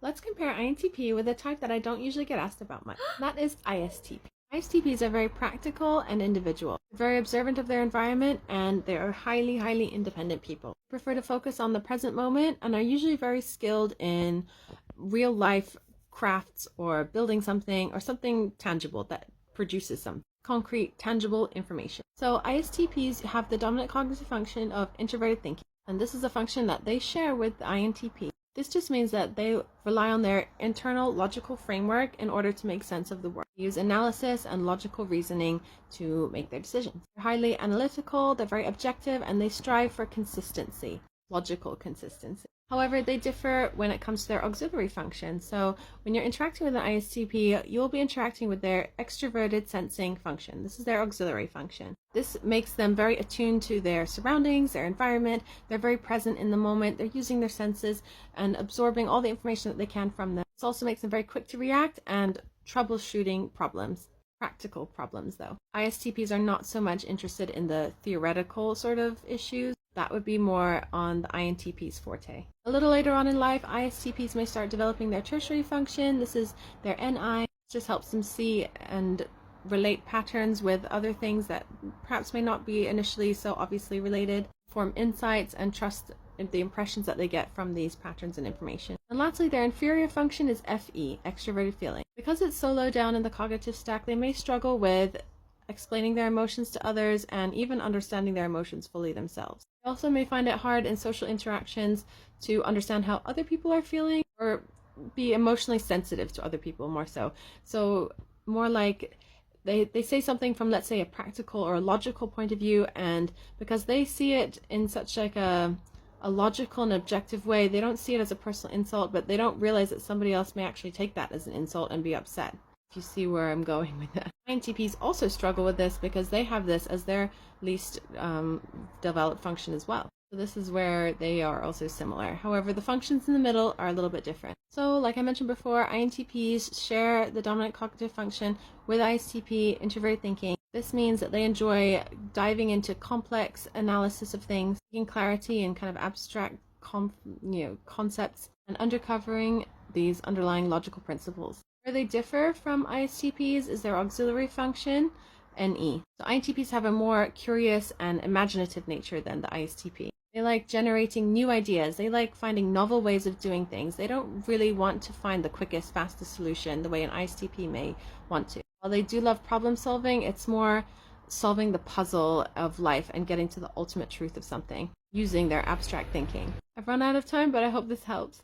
Let's compare INTP with a type that I don't usually get asked about much. That is ISTP. ISTPs are very practical and individual, very observant of their environment, and they are highly independent people. They prefer to focus on the present moment and are usually very skilled in real life crafts or building something or something tangible that produces some concrete, tangible information. So ISTPs have the dominant cognitive function of introverted thinking, and this is a function that they share with the INTP. This just means that they rely on their internal logical framework in order to make sense of the world. They use analysis and logical reasoning to make their decisions. They're highly analytical, they're very objective, and they strive for consistency, logical consistency. However, they differ when it comes to their auxiliary function. So when you're interacting with an ISTP, you'll be interacting with their extroverted sensing function. This is their auxiliary function. This makes them very attuned to their surroundings, their environment. They're very present in the moment. They're using their senses and absorbing all the information that they can from them. This also makes them very quick to react and troubleshooting problems. Practical problems, though. ISTPs are not so much interested in the theoretical sort of issues. That would be more on the INTP's forte. A little later on in life, ISTPs may start developing their tertiary function. This is their NI. It just helps them see and relate patterns with other things that perhaps may not be initially so obviously related, form insights, and trust the impressions that they get from these patterns and information. And lastly, their inferior function is FE, extroverted feeling. Because it's so low down in the cognitive stack, they may struggle with explaining their emotions to others and even understanding their emotions fully themselves. They also may find it hard in social interactions to understand how other people are feeling or be emotionally sensitive to other people more so. So more like they say something from, let's say, a practical or a logical point of view, and because they see it in such like a logical and objective way, they don't see it as a personal insult, but they don't realize that somebody else may actually take that as an insult and be upset. If you see where I'm going with that. INTPs also struggle with this because they have this as their least developed function as well. So this is where they are also similar. However, the functions in the middle are a little bit different. So like I mentioned before, INTPs share the dominant cognitive function with ISTP, introverted thinking. This means that they enjoy diving into complex analysis of things, seeking clarity in kind of abstract concepts, and uncovering these underlying logical principles. Where they differ from ISTPs is their auxiliary function, NE. So INTPs have a more curious and imaginative nature than the ISTP. They like generating new ideas. They like finding novel ways of doing things. They don't really want to find the quickest, fastest solution the way an ISTP may want to. While they do love problem solving, it's more solving the puzzle of life and getting to the ultimate truth of something using their abstract thinking. I've run out of time, but I hope this helps.